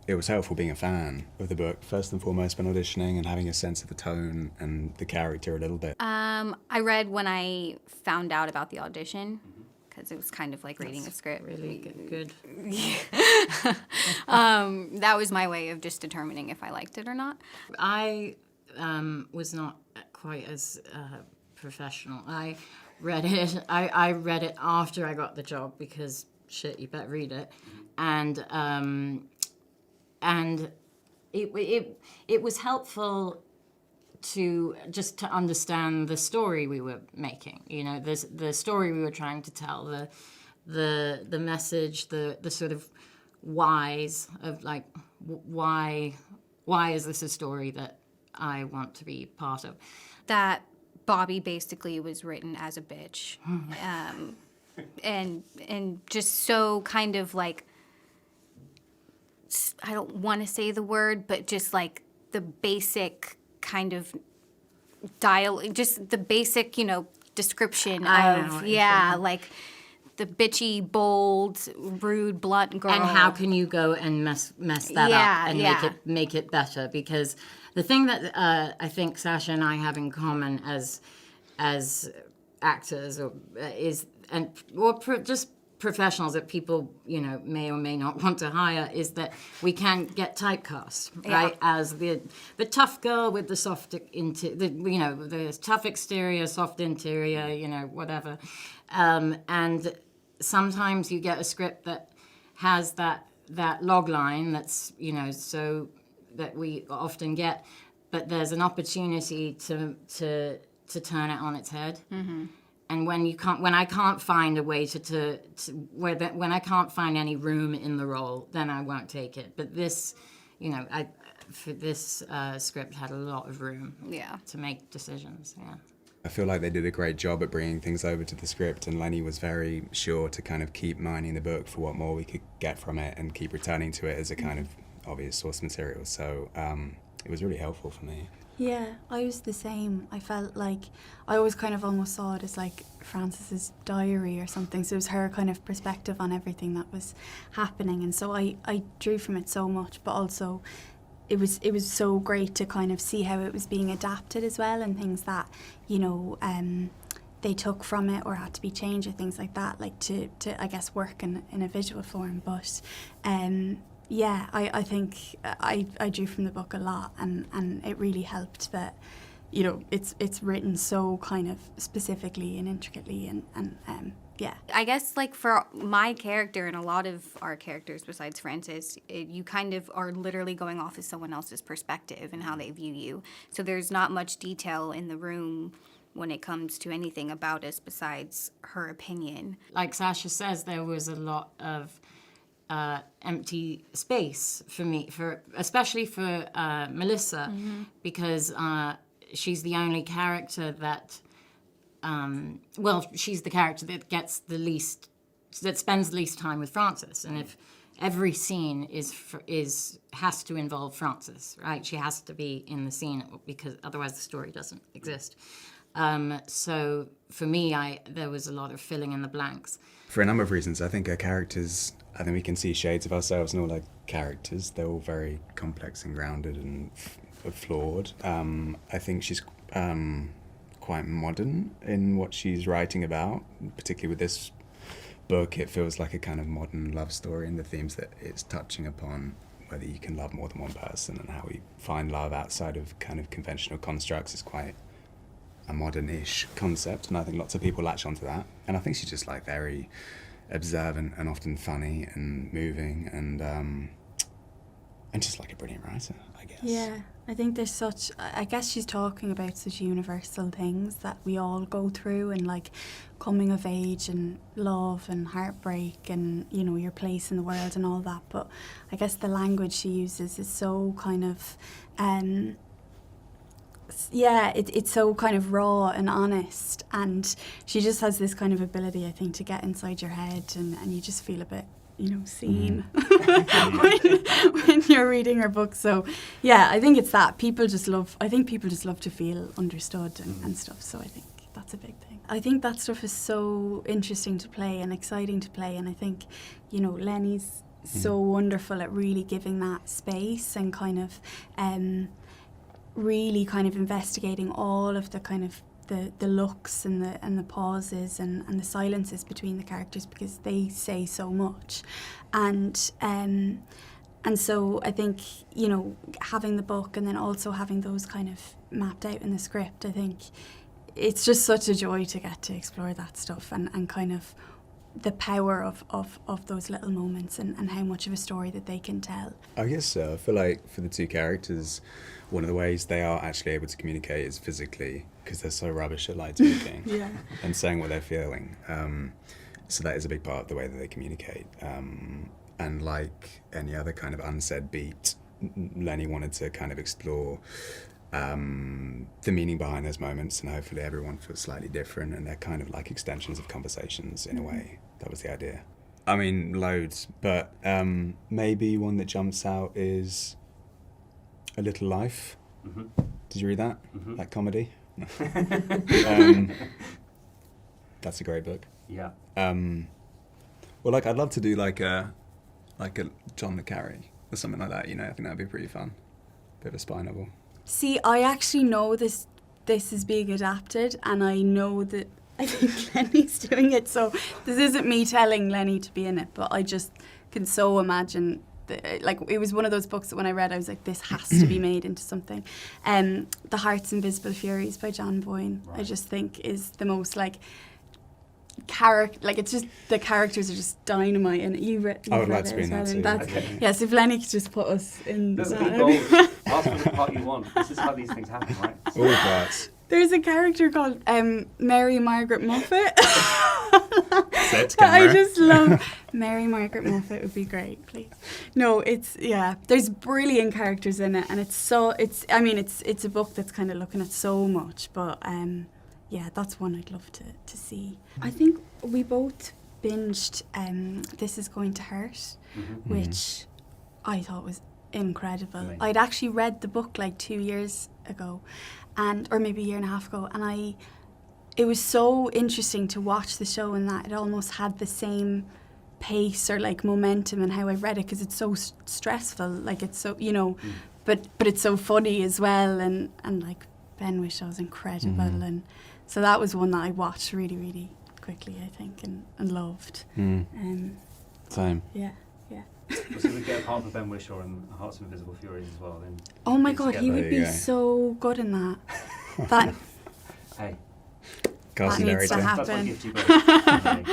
it was helpful being a fan of the book, first and foremost, when auditioning and having a sense of the tone and the character a little bit. I read when I found out about the audition, because it was kind of like reading a script. Really good. That was my way of just determining if I liked it or not. I was not quite as professional. I read it. I read it after I got the job because shit, you better read it, and it was helpful to just to understand the story we were making. You know, the story we were trying to tell, the message, the sort of whys of like why is this a story that I want to be part of. That Bobby basically was written as a bitch, and just so kind of like, I don't want to say the word, but just like the basic kind of dialogue, just the basic, you know, description of, like the bitchy, bold, rude, blunt girl. And how can you go and mess that up and make it better? Because the thing that I think Sasha and I have in common as actors just professionals that people, you know, may or may not want to hire, is that we can get typecast, right? As the tough girl with the soft the tough exterior, soft interior, you know, whatever. And sometimes you get a script that has that log line that's, you know, so that we often get, but there's an opportunity to turn it on its head. Mm-hmm. And when I can't find a way when I can't find any room in the role, then I won't take it. But this, you know, for this script had a lot of room to make decisions. Yeah. I feel like they did a great job at bringing things over to the script, and Lenny was very sure to kind of keep mining the book for what more we could get from it and keep returning to it as a kind of obvious source material. So it was really helpful for me. Yeah, I was the same. I felt like I always kind of almost saw it as like Frances's diary or something. So it was her kind of perspective on everything that was happening. And so I drew from it so much, but also it was so great to kind of see how it was being adapted as well, and things that, you know, they took from it or had to be changed or things like that, like to I guess work in a visual form. But yeah, I think I drew from the book a lot, and it really helped that, you know, it's written so kind of specifically and intricately, and yeah. I guess like for my character and a lot of our characters besides Frances, you kind of are literally going off of someone else's perspective and how they view you. So there's not much detail in the room when it comes to anything about us besides her opinion. Like Sasha says, there was a lot of empty space for me, especially for Melissa, because she's the only character that, she's the character that gets that spends the least time with Frances, and if every scene has to involve Frances, right? She has to be in the scene because otherwise the story doesn't exist. So for me, there was a lot of filling in the blanks. For a number of reasons, I think our characters, I think we can see shades of ourselves in all our characters. They're all very complex and grounded and flawed. I think she's quite modern in what she's writing about, particularly with this book. It feels like a kind of modern love story, and the themes that it's touching upon, whether you can love more than one person and how we find love outside of kind of conventional constructs, is quite a modern-ish concept, and I think lots of people latch onto that. And I think she's just like very observant and often funny and moving, and just like a brilliant writer, I guess. Yeah, I think there's such, I guess she's talking about such universal things that we all go through, and like coming of age and love and heartbreak and, you know, your place in the world and all that. But I guess the language she uses is so kind of it's so kind of raw and honest, and she just has this kind of ability, I think, to get inside your head, and you just feel a bit, you know, seen when you're reading her book. So yeah, I think it's that people just love to feel understood and stuff. So I think that's a big thing. I think that stuff is so interesting to play and exciting to play, and I think, you know, Lenny's so wonderful at really giving that space and kind of really kind of investigating all of the kind of the looks and the pauses and the silences between the characters, because they say so much. And so I think, you know, having the book and then also having those kind of mapped out in the script, I think it's just such a joy to get to explore that stuff and kind of the power of those little moments and how much of a story that they can tell. I guess so. I feel like for the two characters, one of the ways they are actually able to communicate is physically, because they're so rubbish at like talking Yeah. and saying what they're feeling. So that is a big part of the way that they communicate. And like any other kind of unsaid beat, Lenny wanted to kind of explore the meaning behind those moments, and hopefully everyone feels slightly different, and they're kind of like extensions of conversations in a way. That was the idea. I mean, loads, but maybe one that jumps out is A Little Life. Mm-hmm. Did you read that? Mm-hmm. That comedy? That's a great book. Yeah. Well, like I'd love to do like a John le Carre or something like that. You know, I think that'd be pretty fun. Bit of a spy novel. See, I actually know this is being adapted, and I know that I think Lenny's doing it, so this isn't me telling Lenny to be in it, but I just can so imagine, like, it was one of those books that when I read, I was like, this has to be made into something. The Heart's Invisible Furies by Jan Boyne, Right. I just think is the most, like, it's just, the characters are just dynamite, and you've read I would read like to it be as in that well, too. and that's, Okay. yes, if Lenny could just put us in Look, that. be bold. Ask for the part you want. This is how these things happen, right? All parts. There's a character called Mary Margaret Muffet. Say it to that I camera. just love. Mary Margaret Muffet would be great, please. No, there's brilliant characters in it, and it's a book that's kind of looking at so much, but yeah, that's one I'd love to see. I think we both binged This Is Going to Hurt, Mm-hmm. which I thought was incredible. Amazing. I'd actually read the book like 2 years ago, or maybe a year and a half ago, and it was so interesting to watch the show, and that it almost had the same pace or like momentum in how I read it, because it's so stressful, like it's so, you know, but it's so funny as well, and like Ben Wishaw's incredible, and so that was one that I watched really, really quickly, I think, and loved. Same. Yeah. Well, so we get a part for Ben Whishaw and Hearts of Invisible Furies as well. Then Oh my get God, he together. would There be you go. so good in that. That Hey, Casting needs to director. happen. that's my gift to you both. Okay.